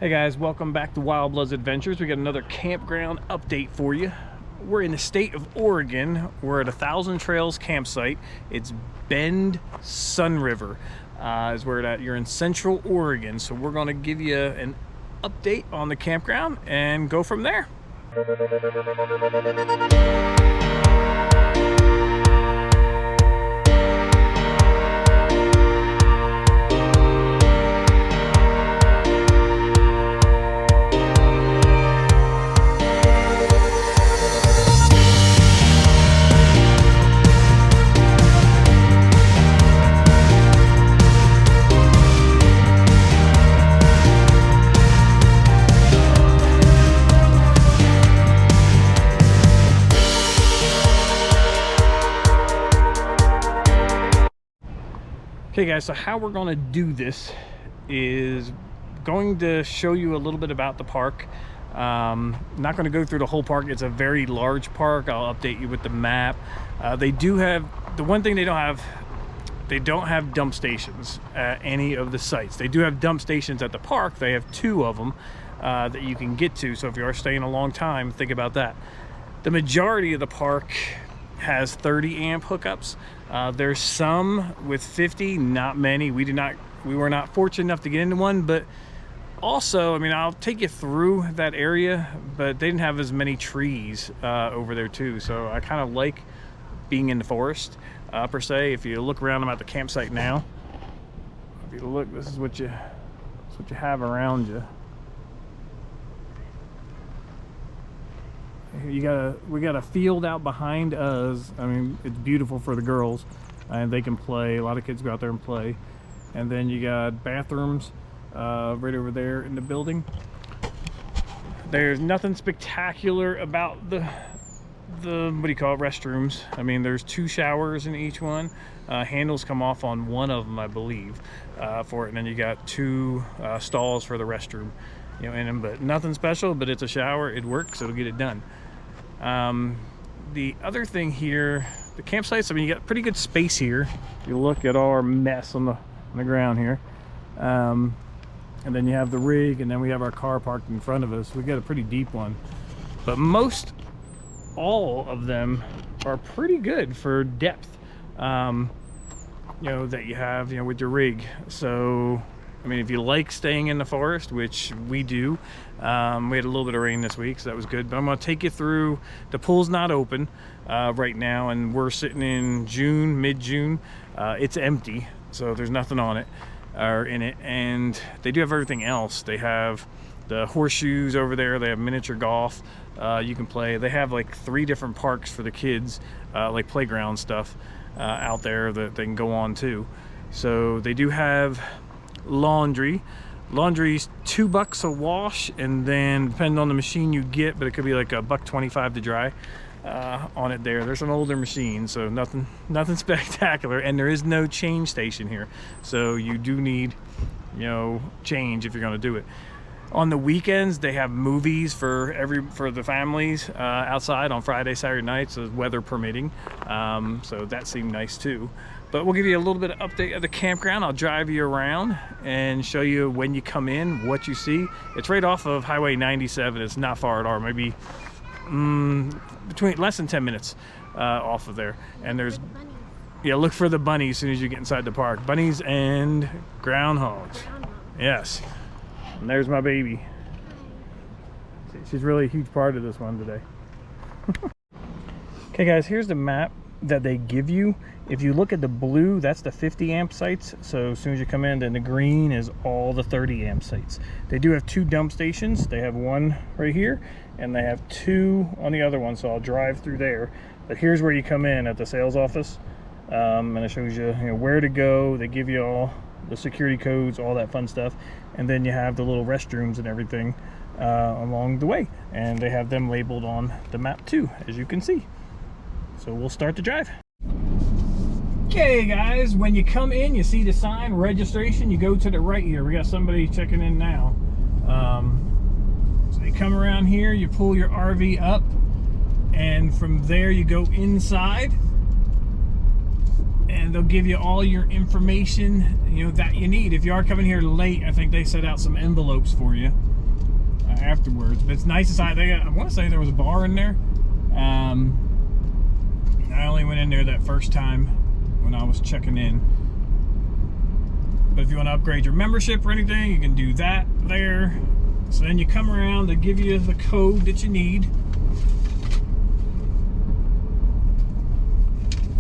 Hey guys, welcome back to Wild Bloods Adventures. We got another campground update for you. We're in the state of Oregon. We're at a Thousand Trails campsite. It's Bend Sunriver is where it's at. You're in Central Oregon, so we're going to give you an update on the campground and go from there. Okay guys, so how we're going to do this is going to show you a little bit about the park. Not going to go through the whole park. It's a very large park. I'll update you with the map. They do have, the one thing they don't have dump stations at any of the sites. They do have dump stations at the park. They have 2 of them that you can get to. So if you are staying a long time, think about that. The majority of the park has 30 amp hookups. There's some with 50, not many. We were not fortunate enough to get into one, but also, I mean, I'll take you through that area, but they didn't have as many trees over there too. So I kind of like being in the forest per se. If you look around, I'm at the campsite now. If you look, this is what you have around you. We got a field out behind us. I mean, it's beautiful for the girls, and they can play. A lot of kids go out there and play. And then you got bathrooms right over there in the building. There's nothing spectacular about the what do you call it, restrooms. I mean, there's 2 showers in each one. Handles come off on one of them, I believe, for it. And then you got 2 stalls for the restroom, you know, in them. But nothing special. But it's a shower. It works. It'll get it done. The other thing here, the campsites, I mean, you got pretty good space here. If you look at our mess on the ground here, and then you have the rig, and then we have our car parked in front of us. We got a pretty deep one, but all of them are pretty good for depth, you know, that you have, you know, with your rig. So I mean, if you like staying in the forest, which we do, we had a little bit of rain this week, so that was good. But I'm going to take you through. The pool's not open right now, and we're sitting in June, mid-June. It's empty, so there's nothing on it or in it. And they do have everything else. They have the horseshoes over there. They have miniature golf. You can play. They have like 3 different parks for the kids, like playground stuff out there that they can go on to. So they do have laundry's $2 a wash, and then depending on the machine you get, but it could be like $1.25 to dry on it. There's an older machine, so nothing spectacular, and there is no change station here, so you do need, you know, change if you're going to do it. On the weekends, they have movies for the families outside on Friday, Saturday nights, weather permitting. So that seemed nice too. But we'll give you a little bit of update of the campground. I'll drive you around and show you when you come in, what you see. It's right off of Highway 97. It's not far at all. Maybe between less than 10 minutes off of there. And there's, yeah, look for the bunnies as soon as you get inside the park. Bunnies and groundhogs. Yes. And there's my baby. She's really a huge part of this one today. Okay guys, here's the map that they give you. If you look at the blue, that's the 50 amp sites. So as soon as you come in, then the green is all the 30 amp sites. They do have 2 dump stations. They have one right here, and they have 2 on the other one. So I'll drive through there. But here's where you come in at the sales office, and it shows you, where to go. They give you all the security codes, all that fun stuff, and then you have the little restrooms and everything along the way, and they have them labeled on the map too, as you can see. So we'll start the drive. Okay guys, when you come in, you see the sign registration. You go to the right here. We got somebody checking in now. So you come around here, you pull your RV up, and from there you go inside. and they'll give you all your information, you know, that you need. If you are coming here late, I think they set out some envelopes for you afterwards. But it's nice inside. I want to say there was a bar in there. I only went in there that first time when I was checking in. But if you want to upgrade your membership or anything, you can do that there. So then you come around, they give you the code that you need.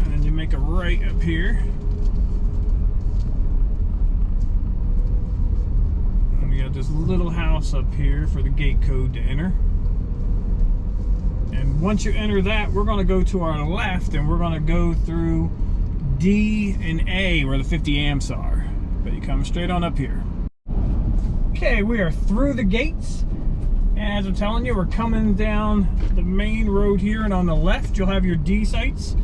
And then you make a right up here. And we got this little house up here for the gate code to enter. And once you enter that, we're going to go to our left and we're going to go through D and A where the 50 amps are. But you come straight on up here. Okay, we are through the gates. And as I'm telling you, we're coming down the main road here, and on the left you'll have your D sites.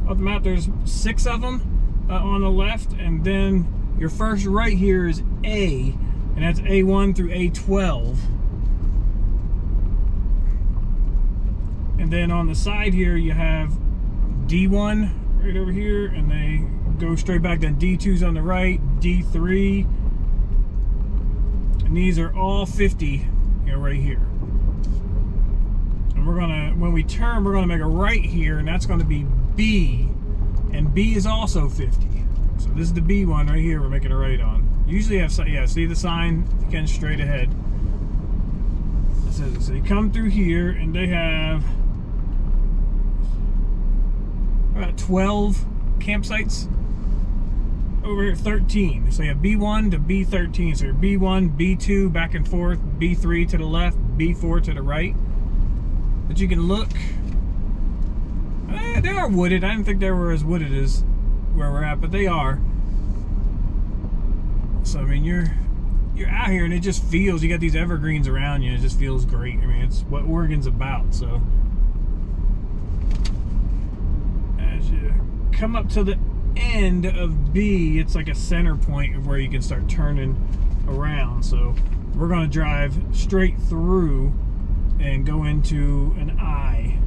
On the map there's 6 of them on the left, and then your first right here is A, and that's A1 through A12. And then on the side here you have D1 right over here, and they go straight back. Then D2's on the right, D3, and these are all 50, you know, right here. And we're gonna, when we turn, we're gonna make a right here, and that's gonna be B, and B is also 50. So this is the B one right here we're making a right on. Usually have, yeah, see the sign, again, straight ahead. So you come through here, and they have about 12 campsites. Over here, 13. So you have B1 to B13. So your B1, B2 back and forth, B3 to the left, B4 to the right. But you can look. They are wooded. I didn't think they were as wooded as where we're at, but they are. So I mean, you're out here, and it just feels. You got these evergreens around you. It just feels great. I mean, it's what Oregon's about. So as you come up to the end of B, it's like a center point of where you can start turning around. So we're going to drive straight through and go into an I.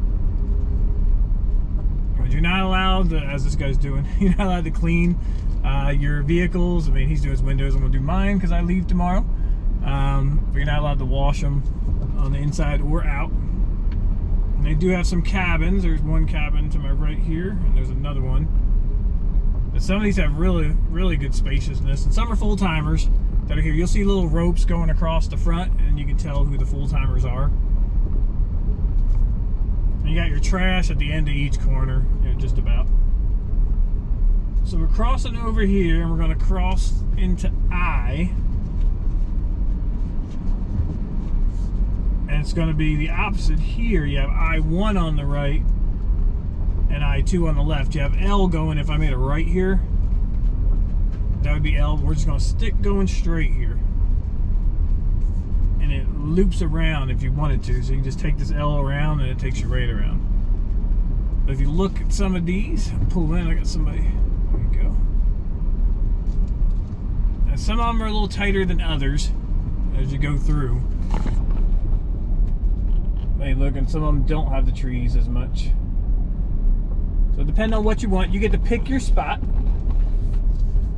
But you're not allowed to, as this guy's doing, you're not allowed to clean your vehicles. I mean, he's doing his windows. I'm going to do mine because I leave tomorrow. But you're not allowed to wash them on the inside or out. And they do have some cabins. There's one cabin to my right here, and there's another one. But some of these have really, really good spaciousness, and some are full-timers that are here. You'll see little ropes going across the front, and you can tell who the full-timers are. And you got your trash at the end of each corner, you know, just about. So we're crossing over here, and we're going to cross into I. And it's going to be the opposite here. You have I-1 on the right and I-2 on the left. You have L going. If I made a right here, that would be L. We're just going to stick going straight here. And it loops around if you wanted to. So you can just take this L around, and it takes you right around. But if you look at some of these, pull in, I got somebody. There you go. And some of them are a little tighter than others as you go through. Hey, look, and some of them don't have the trees as much. So depending on what you want, you get to pick your spot.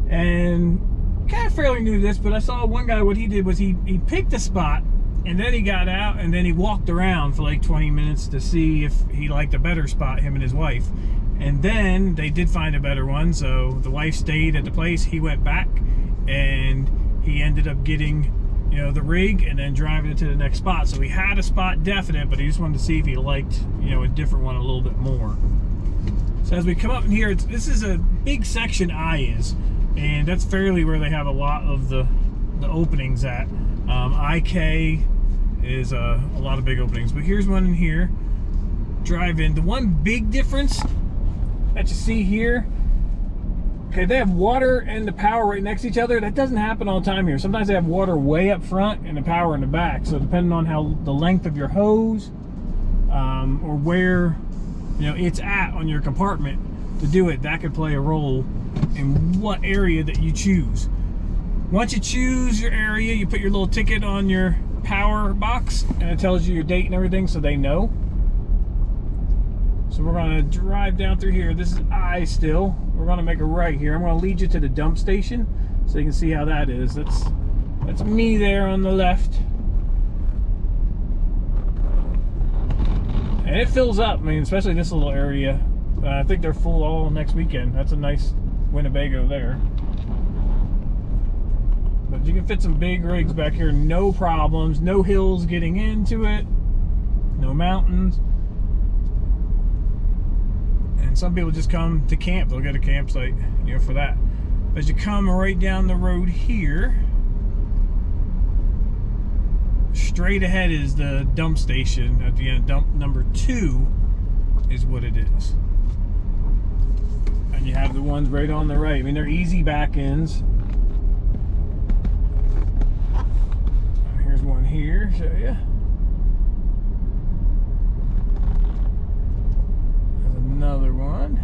And kind of fairly new to this, but I saw one guy, what he did was he picked a spot, and then he got out, and then he walked around for like 20 minutes to see if he liked a better spot, him and his wife. And then they did find a better one, so the wife stayed at the place, he went back, and he ended up getting, you know, the rig and then driving it to the next spot. So he had a spot definite, but he just wanted to see if he liked, you know, a different one a little bit more. So as we come up in here, this is a big section I is, and that's fairly where they have a lot of the openings at. IK is a lot of big openings, but here's one in here. Drive in. The one big difference that you see here, okay, they have water and the power right next to each other. That doesn't happen all the time here. Sometimes they have water way up front and the power in the back. So depending on how the length of your hose or where, you know, it's at on your compartment to do it, that could play a role in what area that you choose. Once you choose your area, you put your little ticket on your power box, and it tells you your date and everything, so they know. So we're gonna drive down through here. This is I still. We're gonna make a right here. I'm gonna lead you to the dump station so you can see how that is. That's me there on the left. And it fills up, I mean, especially this little area. I think they're full all next weekend. That's a nice Winnebago there. But you can fit some big rigs back here, no problems. No hills getting into it, no mountains. And some people just come to camp. They'll get a campsite, you know, for that. As you come right down the road here, straight ahead is the dump station at the end. Dump number 2 is what it is. And you have the ones right on the right. I mean, they're easy back ends. Here's one here, show you. There's another one.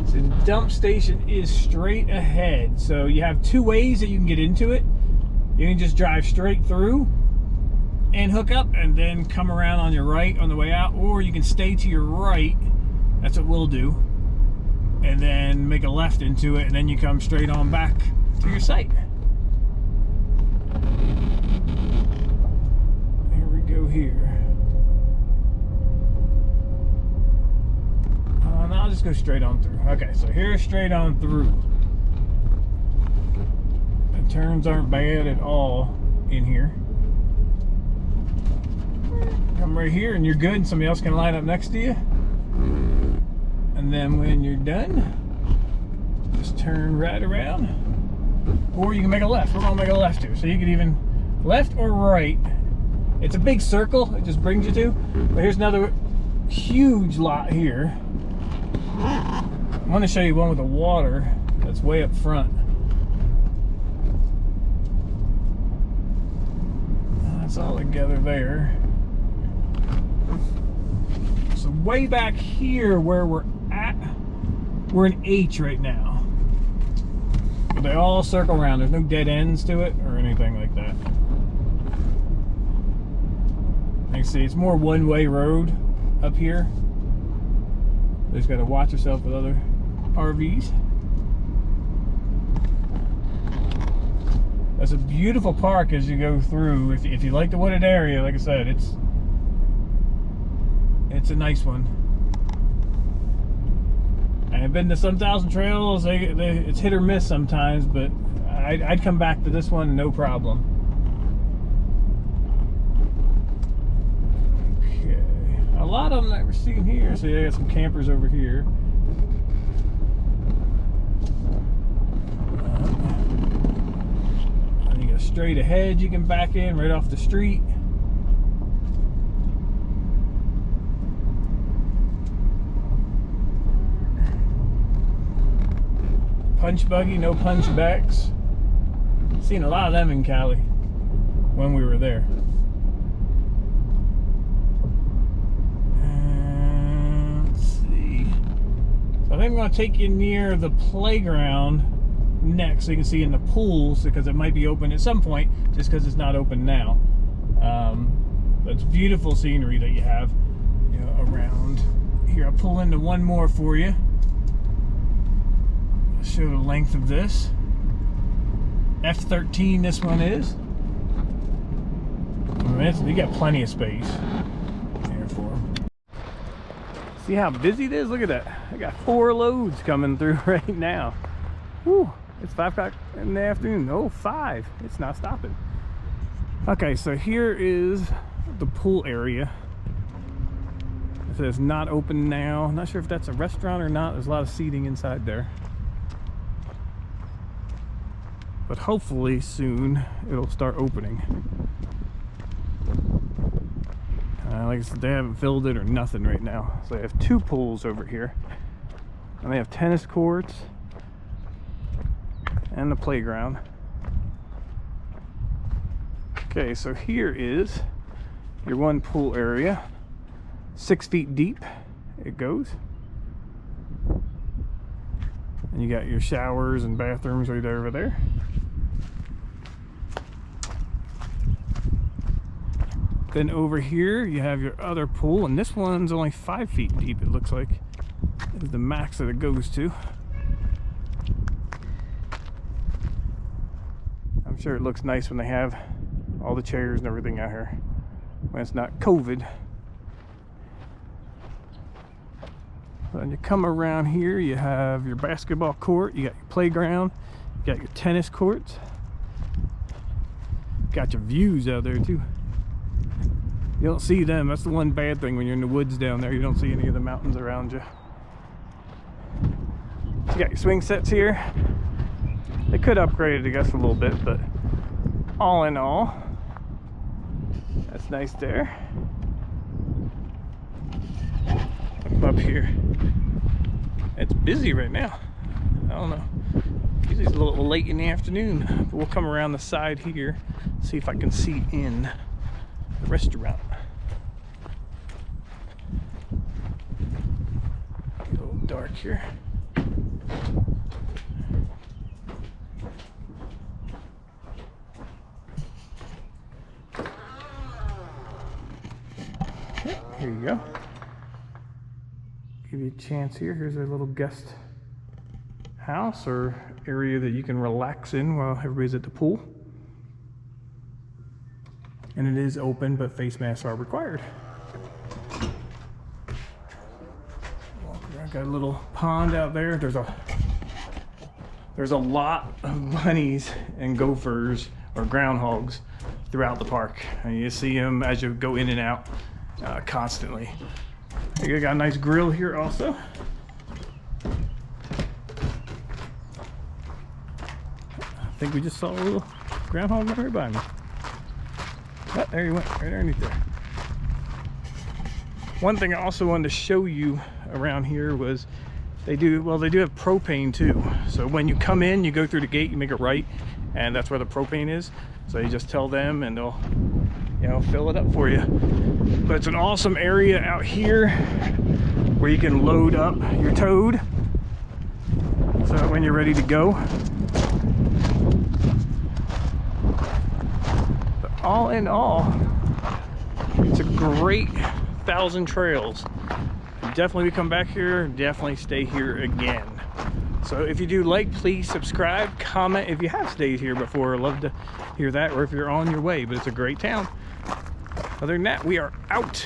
So the dump station is straight ahead. So you have 2 ways that you can get into it. You can just drive straight through and hook up and then come around on your right on the way out, or you can stay to your right. That's what we'll do. And then make a left into it, and then you come straight on back to your site. Here we go here. And I'll just go straight on through. Okay, so here's straight on through. Turns aren't bad at all in here. Come right here and you're good, and somebody else can line up next to you. And then when you're done, just turn right around. Or you can make a left. We're gonna make a left too. So you can even left or right. It's a big circle, it just brings you to. But here's another huge lot here. I want to show you one with the water that's way up front. That's all together there. So way back here where we're at, we're in H right now. But they all circle around. There's no dead ends to it or anything like that. You can see it's more one-way road up here. You just got to watch yourself with other RVs. That's a beautiful park as you go through. If you like the wooded area, like I said, it's a nice one. I've been to some thousand trails. It's hit or miss sometimes, but I'd come back to this one no problem. Okay, a lot of them that we're seeing here. So you got some campers over here. Straight ahead, you can back in right off the street. Punch buggy, no punch backs. Seen a lot of them in Cali when we were there. Let's see. So I think I'm going to take you near the playground next, so you can see in the pools, because it might be open at some point, just because it's not open now. But it's beautiful scenery that you have, you know, around here. I'll pull into one more for you. I'll show the length of this. F13 this one is. I mean, you got plenty of space here for them. See how busy it is? Look at that. I got 4 loads coming through right now. Whew. It's 5 o'clock in the afternoon. Oh, 5. It's not stopping. Okay, so here is the pool area. It says not open now. Not sure if that's a restaurant or not. There's a lot of seating inside there. But hopefully soon it'll start opening. Like I said, they haven't filled it or nothing right now. So they have 2 pools over here. And they have tennis courts and the playground. Okay, so here is your one pool area. 6 feet deep it goes. And you got your showers and bathrooms right over there. Then over here you have your other pool, and this one's only 5 feet deep, it looks like. This is the max that it goes to. I'm sure it looks nice when they have all the chairs and everything out here, when it's not COVID. When you come around here, you have your basketball court, you got your playground, you got your tennis courts, got your views out there too. You don't see them. That's the one bad thing when you're in the woods down there. You don't see any of the mountains around you. You got your swing sets here. They could upgrade it, I guess, a little bit, but all in all, that's nice there. Up here, it's busy right now. I don't know. Usually it's a little late in the afternoon, but we'll come around the side here, see if I can see in the restaurant. Get a little dark here. Yep, here you go. Give you a chance here. Here's a little guest house or area that you can relax in while everybody's at the pool. And it is open, but face masks are required. Got a little pond out there. There's a lot of bunnies and gophers or groundhogs throughout the park, and you see them as you go in and out constantly. You got a nice grill here also. I think we just saw a little groundhog right by me. Oh, there he went, right underneath there. One thing I also wanted to show you around here was they do have propane too. So when you come in, you go through the gate, you make a right, and that's where the propane is. So you just tell them and they'll, you know, fill it up for you. But it's an awesome area out here where you can load up your toad. So when you're ready to go. But all in all, it's a great 1,000 trails. Definitely come back here, definitely stay here again. So if you do like, please subscribe, comment if you have stayed here before. I'd love to hear that, or if you're on your way, but it's a great town. Other than that, we are out.